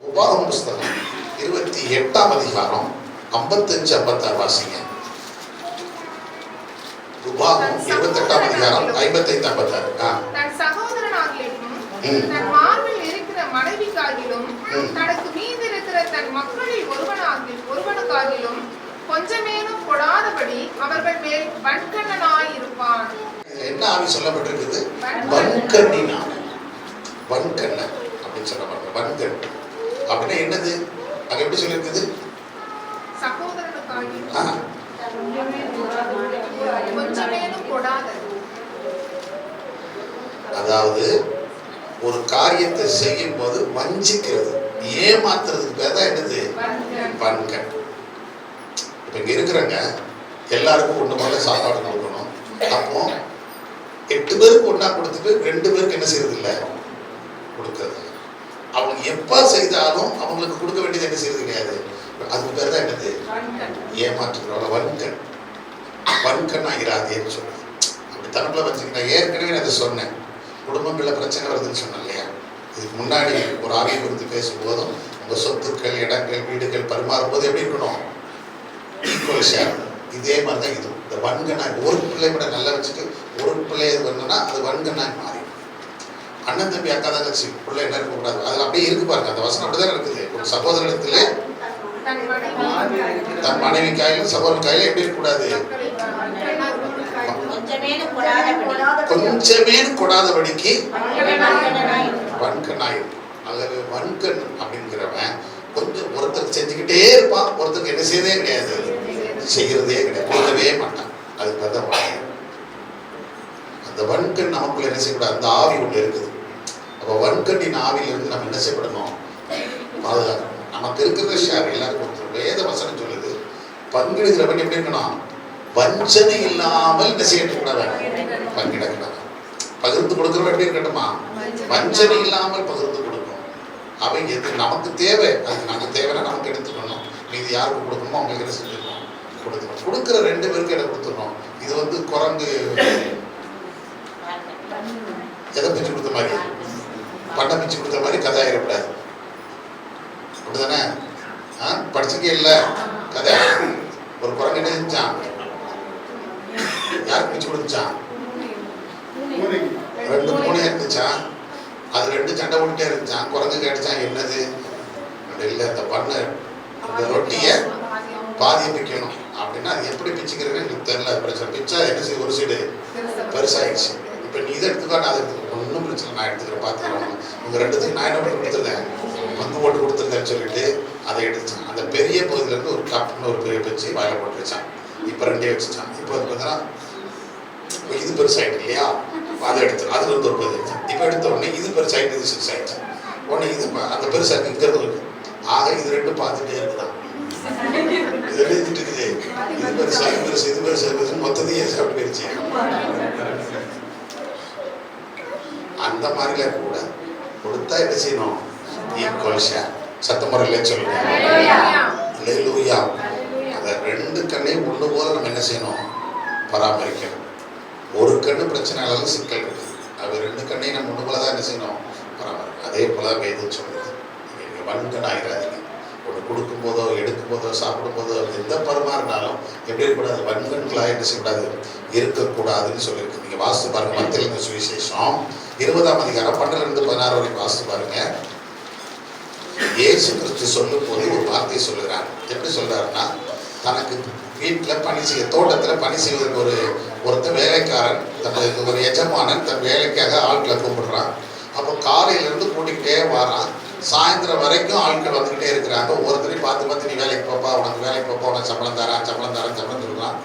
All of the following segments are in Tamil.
உபாகம் புஸ்தகம் 28ஆம் அதிகாரம் 55 56 வாசிங்க. உபாகம் 28ஆம் அதிகாரம் 55 56. தன் சகோதரனாகிலும் தன் மார்பில் இருக்கிற மனைவிக்காகிலும் தனக்கு மீதிருக்கிற தன் மக்களில் ஒருவனுக்காகிலும் கொஞ்சமேனும் கொடாதபடி அவர்கள் மேல் வன்கண்ணனாயிருப்பான். என்ன ஆவி சொல்லப்பட்டிருக்குது? வன்கண்ணின் ஆவி. வன்கண்ணன் அப்படின்னு சொல்லப்படுற வன்கண் அப்படின்னா என்னது? அங்க எப்படி சொல்லியிருக்குது? சகோதரனுக்காகிலும் கொஞ்சமேனும் கொடாதது. அதாவது ஒரு காரியத்தை செய்யும் போது வஞ்சிக்கிறது, ஏமாத்துறதுக்கு பேர் தான் என்னது? வன்கண். இப்ப இங்க இருக்கிறவங்க எல்லாருக்கும் ஒண்ணு போல சாப்பாடு கொடுக்கணும். அப்போ 8 பேருக்கு ஒண்ணா கொடுத்துட்டு 2 பேருக்கு என்ன செய்யறது இல்லை, கொடுக்கறது. அவங்க எப்ப செய்தாலும் அவங்களுக்கு கொடுக்க வேண்டியது என்ன செய்யறது கிடையாது. அதுக்கு பேர் தான் என்னது? ஏமாற்றுகிறவங்க வன்கண். வன்கண் ஆகிறாதேன்னு சொல்றது. அப்படி தனக்குள்ள வச்சுக்கிட்டா ஏற்கனவே நான் அதை சொன்னேன். குடும்பங்கள்ல பிரச்சனை வருதுன்னு சொன்னேன் இல்லையா? இதுக்கு முன்னாடி ஒரு ஆவியை குறித்து பேசும்போதும் உங்க சொத்துக்கள், இடங்கள், வீடுகள் பரிமாறும் போது எப்படி இருக்கணும்? Equal share. இதே மாதிரி தான் இது. இந்த வன்கண்ணாய் ஒரு பிள்ளை விட நல்லா வச்சுட்டு ஒரு பிள்ளை இது பண்ணனா அது வன்கண்ணாய் மாறி. அண்ணன் தம்பி அக்கா தங்கச்சி பிள்ளை என்ன இருக்கக்கூடாது. அதில் அப்படியே இருக்கு பாருங்க. அந்த வசனம் அப்படிதான் இருக்குது. ஒரு சகோதரத்திலே தன் மனைவி காயிலும் சகோதரன் கையில எப்படி இருக்கக்கூடாது? கொஞ்சமேனும் கொடாதபடிக்கு வன்கண்ணாய். அல்லது வன்கண் அப்படிங்கிறவன் கொஞ்சம் ஒருத்தர் செஞ்சுக்கிட்டே இருப்பான், ஒருத்தருக்கு என்ன செய்யறதே கிடையாது, செய்யறதே கிடையாது, கொடுக்கவே மாட்டான். அதுக்கு தான் அந்த வன்கண் நமக்குள்ள என்ன செய்யக்கூடாது. அந்த ஆவி ஒன்று இருக்குது. அப்போ வன்கண்ணின் ஆவியிலிருந்து நம்ம என்ன செய்யப்படணும்? பாதுகாக்கணும். நமக்கு இருக்கிற ஷேர் எல்லாருக்கும் வேத வசனம் சொல்லுது. பங்கிடுகிறவன் எப்படி இருக்கணும்? வஞ்சனை இல்லாமல் என்ன செய்யக்கூடாது, பங்கிடக்கூடாது. பகிர்ந்து கொடுக்கிறவன் எப்படி இருக்கட்டுமா? வஞ்சனை இல்லாமல் பகிர்ந்து கொடுக்கணும். அவங்க எது நமக்கு தேவை, அதுக்கு நாங்கள் தேவைன்னா நமக்கு எடுத்துக்கணும். மீது யாருக்கு கொடுக்கணுமோ அவங்களுக்கு என்ன செஞ்சுக்கணும், கொடுக்கணும். கொடுக்குற 2 பேருக்கு இடம் கொடுத்துடணும். இது வந்து குரங்கு எதை பிச்சு கொடுத்த மாதிரி, பண்ணை பிச்சு கொடுத்த மாதிரி கதை ஆயிடக்கூடாது. அப்படிதானே? படிச்சுக்கே இல்லை கதை. ஒரு குரங்கு என்ன செஞ்சான்? யாருக்கு பிச்சு கொடுத்துச்சான்? 2 பூனை இருந்துச்சான். அது 2 சண்டை போட்டுட்டே இருந்துச்சான். குரங்கு கேட்டுச்சான், என்னது? இல்லை, இந்த பண்ணை இந்த ரொட்டியை பாதியை பிக்கணும் அப்படின்னா அது எப்படி பிச்சுக்கிறதுன்னு எனக்கு தெரியல. பிரச்சனை பிச்சா என்ன செய்ய, ஒரு சைடு பெருசாகிடுச்சு. இப்போ நீ இதை எடுத்துக்கோ, நான் அதை எடுத்துக்கோ, ஒன்றும் பிரச்சனை, நான் எடுத்துக்கிறேன், பார்த்துக்கிறோம். உங்கள் 2த்துக்கு நான் என்ன பண்ணி கொடுத்துருந்தேன், பங்கு போட்டு கொடுத்துருந்தேன்னு சொல்லிட்டு அதை எடுத்துச்சான். அந்த பெரிய பகுதியிலேருந்து ஒரு கப்புன்னு ஒரு பெரிய வச்சு வாயில போட்டு வச்சான். இப்போ 2 வச்சுச்சான். இப்போ அது பார்த்தீங்கன்னா இது பெருசாகிட்டு இல்லையா, அதை எடுத்து அதுல இருந்து ஒரு பகுதி எடுத்தான். இப்போ எடுத்த உடனே இது பெருசாகிட்டு, இது சிறுசாகிடுச்சு. உடனே இது அந்த பெருசாக இங்கிறது இருக்கு. ஆக இது 2 பார்த்துட்டே இருக்குதான். இது எழுதிட்டு இருக்குது. இது பெருசா, இது பெருசு, இது பெருசு, இது பெருசு, மொத்தத்தையும் சாப்பிட்டு போயிடுச்சு. அந்த மாதிரில கூட கொடுத்தா என்ன செய்யணும்? Equal share. சத்தமுறையிலே சொல்லுங்க. அல்லேலூயா. அந்த 2 கண்ணையும் ஒன்று போல நம்ம என்ன செய்யணும்? பராமரிக்கணும். ஒரு கண்ணு பிரச்சனை இல்லாத சிக்கல் இருக்குது. அது 2 கண்ணையும் நம்ம ஒன்று போல தான் என்ன செய்யணும்? பராமரிக்கணும். அதே போல வேதம் சொல்லுது, நீங்கள் வன்கண் ஆகிறாதீங்க. ஒன்று கொடுக்கும் போதோ, எடுக்கும் போதோ, சாப்பிடும் போதோ, எந்த பரிமாறினாலும் எப்படி இருக்கக்கூடாது? வன்கண்களாக என்ன செய்யக்கூடாது? இருக்கக்கூடாதுன்னு சொல்லியிருக்கு. நீங்கள் வாசித்து பாருங்க. மத்தேயு சுவிசேஷம் 20ஆம் அதிகாரம் 12-16 வரைக்கும் வாசித்து பாருங்க. இயேசு கிறிஸ்து சொல்லும் போது ஒரு வார்த்தை சொல்லுகிறார். எப்படி சொல்றாருன்னா, தனக்கு வீட்டில் பணி செய்ய, தோட்டத்தில் பணி செய்வதற்கு ஒருத்தர் வேலைக்காரன், தனக்கு ஒரு எஜமானன் தன் வேலைக்காக ஆட்களை கூப்பிடுறான். அப்போ காலையிலேருந்து கூட்டிகிட்டே வரான். சாயந்தரம் வரைக்கும் ஆட்கள் வந்துக்கிட்டே இருக்கிறாங்க. ஒருத்தரையும் பார்த்து நீ வேலைக்கு போப்பா, உனக்கு வேலைக்கு போப்பா, உனக்கு சம்பளம் தரேன் சொல்கிறான்.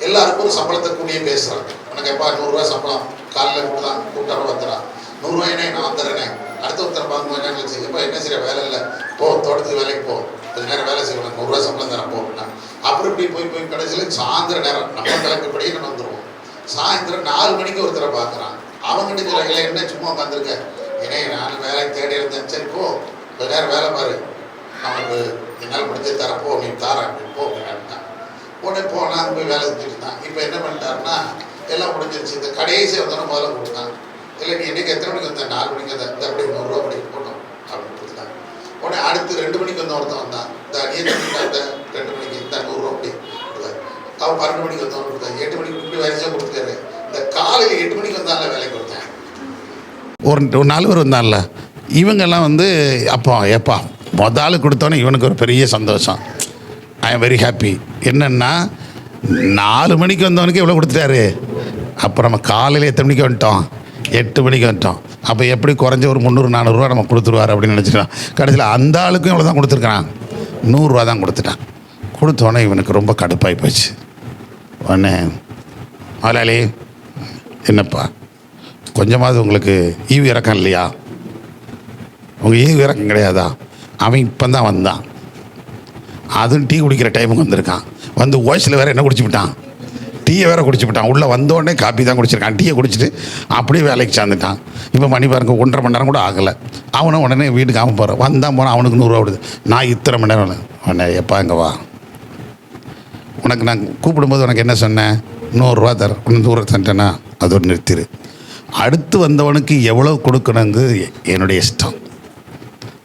எல்லாருக்கும் ஒரு சம்பளத்தை கூடியே பேசுகிறாங்க. உனக்கு எப்பா 100 ரூபா சம்பளம், காலையில் கூப்பிட்டாலும் வந்துடுறான். 100 ரூபாயினே நான் வந்துடுறேனே. அடுத்த ஒருத்தர் பார்க்கும்போது என்ன கழிச்சு, எப்போ என்ன செய்ய வேலை இல்லை, போ தோட்டத்துக்கு வேலைக்கு போ, கொஞ்சம் நேரம் வேலை செய்ய, உனக்கு 100 ரூபா சம்பளம் தரேன் போனா. அப்புறம் இப்படி போய் கடைசியில் சாயந்தர நேரம் நம்ம கலக்கப்படியே நம்ம வந்துடுவோம். சாயந்தரம் 4 மணிக்கு ஒருத்தரை பார்க்குறான். அவங்ககிட்ட சொல்ல, இல்லை என்ன சும்மா உட்காந்துருக்க, ஏன்னா நான் வேலைக்கு தேடி இருந்தேன், சரி போ கொஞ்ச நேரம் வேலை பாரு, நமக்கு என்னால் முடிஞ்ச தரப்போ, நீ தாரேன் அப்படி போ அப்படின்ட்டான். உடனே போனால் போய் வேலை செஞ்சுட்டு இருந்தான். இப்போ என்ன பண்ணிட்டாருன்னா, எல்லாம் முடிஞ்சிருச்சு. இந்த கடைசி வந்தோன்னா முதல்ல கொடுத்தான். இல்லை நீ என்னைக்கு எத்தனை மணிக்கு வந்தேன்? 4 மணிக்கு வந்தேன். இந்த அப்படி 100 ரூபா படிக்க போட்டோம் அப்படின்னு கொடுத்தாங்க. உடனே அடுத்து 2 மணிக்கு ஒருத்தன் வந்தான். இந்த அடியே அந்த 2 மணிக்கு இந்த 100 ரூபா அப்படி அவன் 12 மணிக்கு வந்தவன் கொடுத்தான். 8 மணிக்கு இப்படி வரிசையாக கொடுத்துட்டாரு. இந்த காலையில் 8 மணிக்கு வந்தால வேலைக்கு கொடுத்தேன். ஒரு 4 பேர் வந்தான்ல, இவங்கெல்லாம் அப்போ எப்பா முதல்ல கொடுத்தோன்னே இவனுக்கு ஒரு பெரிய சந்தோஷம். I am very happy. என்னென்னா 4 மணிக்கு வந்தவனுக்கு எவ்வளோ கொடுத்துட்டாரு. அப்புறம் நம்ம காலையில் எத்தனை மணிக்கு வந்துட்டோம், 8 மணிக்கு வந்துட்டோம். அப்போ எப்படி குறைஞ்ச ஒரு 300-400 ரூபா நம்ம கொடுத்துருவார் அப்படின்னு நினச்சிட்டான். கடைசியில் அந்த ஆளுக்கும் எவ்வளோ தான் கொடுத்துருக்கான், 100 ரூபா தான் கொடுத்துட்டான். கொடுத்தோன்னே இவனுக்கு ரொம்ப கடுப்பாகி போச்சு. உடனே முதலாளி, என்னப்பா கொஞ்சமாவது உங்களுக்கு ஈவு இறக்கம் இல்லையா, உங்கள் ஈவு இறக்கம் கிடையாதா? அவன் இப்போ தான் வந்தான், அதுவும் டீ குடிக்கிற டைமுக்கு வந்திருக்கான். வந்து ஓய்ஸில் வேறு என்ன குடிச்சுவிட்டான், டீயை வேறு குடிச்சுவிட்டான். உள்ளே வந்தோடனே காப்பி தான் குடிச்சிருக்கான். டீயை குடிச்சிட்டு அப்படியே வேலைக்கு சேர்ந்துட்டான். இப்போ மணி பாருங்க 1.5 மணி நேரம் கூட ஆகலை. அவனை உடனே வீட்டுக்கு அவன் போகிறான். வந்தான் போனால் அவனுக்கு 100 ரூபா விடுது. நான் இத்தனை மணி நேரம் உடனே எப்பா இங்கே வா, உனக்கு நான் கூப்பிடும்போது உனக்கு என்ன சொன்னேன், 100 ரூபா தரேன், ஒன்று தூரம் தண்டேன்னா அதோடு நிறுத்திடு. அடுத்து வந்தவனுக்கு எவ்வளோ கொடுக்கணுங்கு என்னுடைய இஷ்டம்.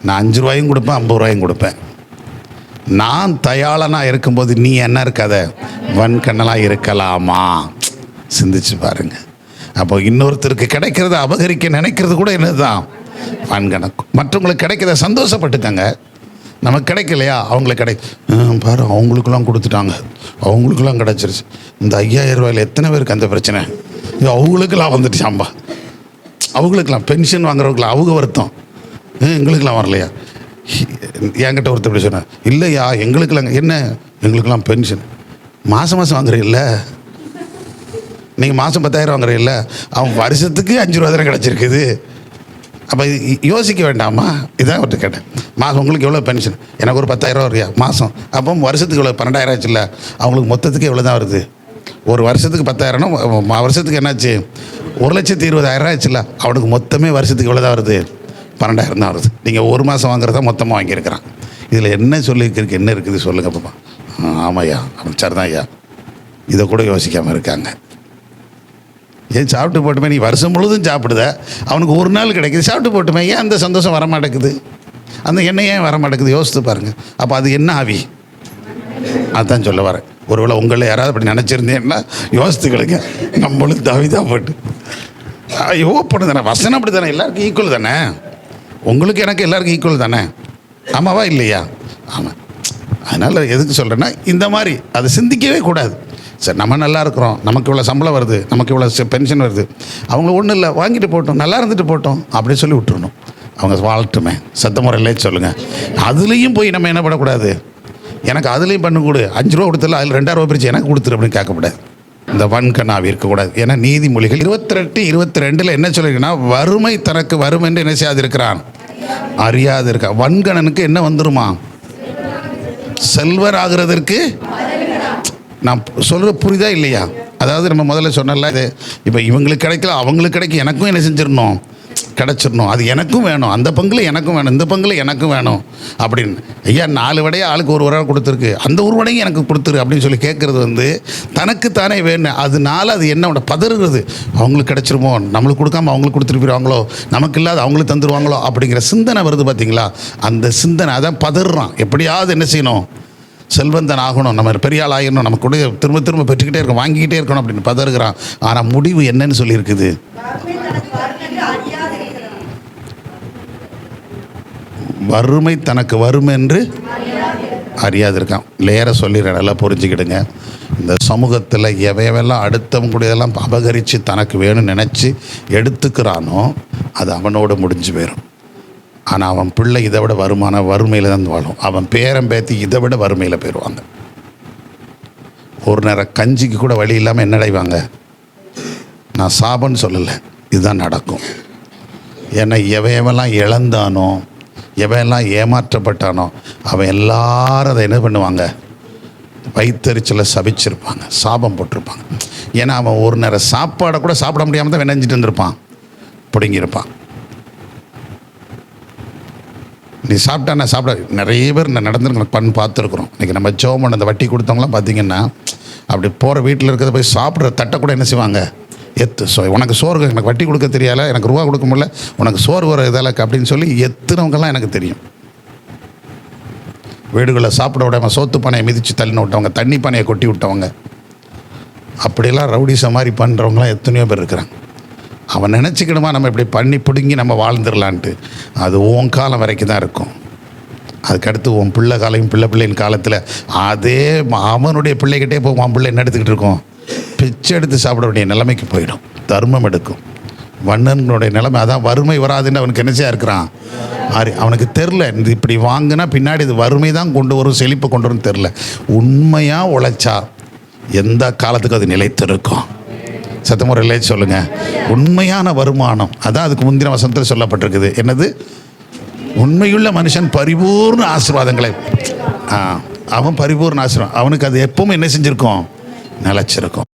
நான் 5 ரூபாயும் கொடுப்பேன், 50 ரூபாயும் கொடுப்பேன். நான் தயாளனாக இருக்கும்போது நீ என்ன இருக்காத வன்கண்ணலாக இருக்கலாமா? சிந்திச்சு பாருங்க. அப்போ இன்னொருத்தருக்கு கிடைக்கிறத அபகரிக்க நினைக்கிறது கூட என்னதுதான் வன்கணக்கு. மற்றவங்களுக்கு கிடைக்கிறத சந்தோஷப்பட்டுக்கங்க. நமக்கு கிடைக்கலையா, அவங்களுக்கு பாரு அவங்களுக்கெல்லாம் கொடுத்துட்டாங்க, அவங்களுக்கெல்லாம் கிடச்சிருச்சு. இந்த 5000 ரூபாயில் எத்தனை பேருக்கு அந்த பிரச்சனை, அவங்களுக்கெல்லாம் வந்துடுச்சாம்பா. அவங்களுக்கெல்லாம் பென்ஷன் வாங்குறவங்களாம் அவங்க வருத்தம், எங்களுக்கெல்லாம் வரலையா. என்கிட்ட ஒருத்தர் இப்படி சொன்னேன், இல்லையா எங்களுக்கெல்லாம் என்ன, எங்களுக்கெல்லாம் பென்ஷன் மாதம் வாங்குறீல்ல, நீங்கள் மாதம் 10,000 வாங்குறீல்ல, அவன் வருஷத்துக்கு 5 ரூபா தானே கிடச்சிருக்குது. அப்போ யோசிக்க வேண்டாமா? இதான் அவர்கிட்ட கேட்டேன், மாதம் உங்களுக்கு எவ்வளோ பென்ஷன், எனக்கு ஒரு 10,000 ரூபா வரையா மாதம், அப்போ வருஷத்துக்கு எவ்வளோ 12,000 ஆச்சுல்ல, அவங்களுக்கு மொத்தத்துக்கு எவ்வளோ தான் வருது, ஒரு வருஷத்துக்கு 10,000னா வருஷத்துக்கு என்னாச்சு 1,20,000 ஆச்சுல்ல, அவனுக்கு மொத்தமே வருஷத்துக்கு எவ்வளோ தான் வருது, 12,000 தான் வருது. நீங்கள் ஒரு மாதம் வாங்குறதா மொத்தமாக வாங்கியிருக்கிறான். இதில் என்ன சொல்லியிருக்கிறதுக்கு என்ன இருக்குது சொல்லுங்கள் பாப்பா. ஆமாய்யா, சரி தான் ஐயா. இதை கூட யோசிக்காமல் இருக்காங்க. ஏன் சாப்பிட்டு போட்டுமே, நீ வருஷம் முழுதும் சாப்பிடுத, அவனுக்கு ஒரு நாள் கிடைக்குது, சாப்பிட்டு போட்டுமே, ஏன் அந்த சந்தோஷம் வரமாட்டேக்குது, அந்த எண்ணெய் ஏன் வரமாட்டேக்குது, யோசித்து பாருங்கள். அப்போ அது என்ன ஆவி, அதுதான் சொல்ல வரேன். ஒருவேளை உங்களை யாராவது அப்படி நினச்சிருந்தேன்னா யோசித்துக்கிடுங்க. நம்மளும் தவிதான் போட்டு ஓப்பனு தானே, வசனம் அப்படி தானே, எல்லாருக்கும் ஈக்குவல் தானே, உங்களுக்கு எனக்கு எல்லாருக்கும் ஈக்குவல் தானே, ஆமாவா இல்லையா? ஆமாம். அதனால் எதுக்கு சொல்கிறேன்னா, இந்த மாதிரி அதை சிந்திக்கவே கூடாது. சரி, நம்ம நல்லா இருக்கிறோம், நமக்கு இவ்வளோ சம்பளம் வருது, நமக்கு இவ்வளோ பென்ஷன் வருது, அவங்க ஒன்றும் இல்லை வாங்கிட்டு போட்டோம், நல்லா இருந்துட்டு போட்டோம் அப்படி சொல்லி விட்டுறணும். அவங்க வாழட்டுமே, சத்த முறையிலே சொல்லுங்கள். அதுலேயும் போய் நம்ம என்ன பண்ணக்கூடாது, எனக்கு அதுலேயும் பண்ணக்கூடாது, 5 ரூபா கொடுத்துல அதில் 2,000 ரூபா பிரிச்சு எனக்கு கொடுத்துரு அப்படின்னு கேட்கக்கூடாது. இந்த வன்கண்ணாவி இருக்கக்கூடாது. ஏன்னா நீதிமொழிகள் 28:22 என்ன சொல்லிருக்குன்னா, வறுமை தனக்கு வரும் என்று என்ன செய்யாது இருக்கிறான், அறியாது இருக்கா. வன்கணனுக்கு என்ன வந்துருமா, செல்வர் ஆகிறதற்கு. நான் சொல்கிற புரியுதா இல்லையா? அதாவது நம்ம முதல்ல சொன்னல, இது இப்போ இவங்களுக்கு கிடைக்கல அவங்களுக்கு கிடைக்கும், எனக்கும் என்ன செஞ்சிடணும், கிடச்சிடணும், அது எனக்கும் வேணும், அந்த பங்கில் எனக்கும் வேணும், இந்த பங்கில் எனக்கும் வேணும் அப்படின்னு. ஐயா 4 வடையை ஆளுக்கு ஒரு ரூபா கொடுத்துருக்கு, அந்த ஒரு வடையும் எனக்கு கொடுத்துரு அப்படின்னு சொல்லி கேட்குறது தனக்குத்தானே வேணும். அதனால அது என்ன பதறுகிறது, அவங்களுக்கு கிடச்சிருமோ, நம்மளுக்கு கொடுக்காம அவங்களுக்கு கொடுத்துட்டு போயிடுவாங்களோ, நமக்கு இல்லாத அவங்களுக்கு தந்துடுவாங்களோ அப்படிங்கிற சிந்தனை வருது பார்த்தீங்களா? அந்த சிந்தனை அதான் பதறான். எப்படியாவது என்ன செய்யணும், செல்வந்தன் ஆகணும், நம்ம பெரிய ஆள் ஆகிடணும், நம்ம கூட திரும்ப திரும்ப பெற்றுக்கிட்டே இருக்கணும், வாங்கிக்கிட்டே இருக்கணும் அப்படின்னு பதறுகிறான். ஆனால் முடிவு என்னன்னு சொல்லியிருக்குது, வறுமை தனக்கு வரும் என்று அறியாது இருக்கான். லேர சொல்லிடுறேன், நல்லா புரிஞ்சுக்கிடுங்க. இந்த சமூகத்தில் எவையெல்லாம் அடுத்தவங்க கூட இதெல்லாம் அபகரித்து தனக்கு வேணும்னு நினச்சி எடுத்துக்கிறானோ அது அவனோட முடிஞ்சு போயிடும். ஆனால் அவன் பிள்ளை இதை விட வறுமையில் தான் வாழும், அவன் பேரன் பேத்தி இதை விட வறுமையில் போயிடுவாங்க. ஒரு நேரம் கஞ்சிக்கு கூட வழி இல்லாமல் என்ன அடைவாங்க. நான் சாபன்னு சொல்லலை, இதுதான் நடக்கும். ஏன்னா எவையெல்லாம் இழந்தானோ, எவையெல்லாம் ஏமாற்றப்பட்டானோ அவன் எல்லாரும் அதை என்ன பண்ணுவாங்க, வயிற்றெரிச்சலை சபிச்சிருப்பாங்க, சாபம் போட்டிருப்பாங்க. ஏன்னா அவன் ஒரு நேரம் சாப்பாடை கூட சாப்பிட முடியாமல் தான் வினைஞ்சிட்டு இருந்திருப்பான், பிடுங்கியிருப்பான். நீ சாப்பிட்டா நான் சாப்பிட நிறைய பேர் நடந்துருக்க பார்த்துருக்குறோம். இன்றைக்கி நம்ம ஜோமன் அந்த வட்டி கொடுத்தவங்களாம் பார்த்திங்கன்னா அப்படி போகிற வீட்டில் இருக்கிறத போய் சாப்பிட்ற தட்டை கூட என்ன செய்வாங்க, உனக்கு சோறு, எனக்கு வட்டி கொடுக்க தெரியால, எனக்கு ரூபா கொடுக்க முடியல, உனக்கு சோறு வர இதால அப்படின்னு சொல்லி எத்துனவங்கெல்லாம் எனக்கு தெரியும். வீடுகளில் சாப்பிட விடாமல் சோத்து பானையை மிதித்து தள்ளின விட்டவங்க, தண்ணி பானையை கொட்டி விட்டவங்க, அப்படியெல்லாம் ரவுடிசம் மாதிரி பண்ணுறவங்களாம் எத்தனையோ பேர் இருக்கிறாங்க. அவன் நினச்சிக்கணுமா நம்ம இப்படி பண்ணி பிடுங்கி நம்ம வாழ்ந்துடலான்ட்டு? அது உன் காலம் வரைக்கும் தான் இருக்கும். அதுக்கடுத்து உன் பிள்ளை காலையும் பிள்ளையின் காலத்தில் அதே அவனுடைய பிள்ளைகிட்டே போய் உன் பிள்ளை என்ன எடுத்துக்கிட்டு இருக்கோம்? பிச்சை எடுத்து சாப்பிட வேண்டிய நிலைமைக்கு போயிடும். தர்மம் எடுக்கும். வண்ணனுடைய நிலைமை அதான். வறுமை வராதுன்னு அவனுக்கு என்னச்சா இருக்கிறான்? அவனுக்கு தெரில இந்த இப்படி வாங்கினா பின்னாடி இது வறுமை தான் கொண்டு வரும், செழிப்பை கொண்டு வரும்னு தெரில. உண்மையாக உழைச்சா எந்த காலத்துக்கும் அது நிலைத்திருக்கும். சத்தமுறையிலே சொல்லுங்கள். உண்மையான வருமானம் அதான் அதுக்கு முந்தின வசனத்தில் சொல்லப்பட்டிருக்குது. என்னது? உண்மையுள்ள மனுஷன் பரிபூர்ண ஆசீர்வாதங்களை அவன் பரிபூர்ண ஆசீர்வாதம் அவனுக்கு அது எப்பவும் என்ன செஞ்சுருக்கோம்? நிலச்சிருக்கும்.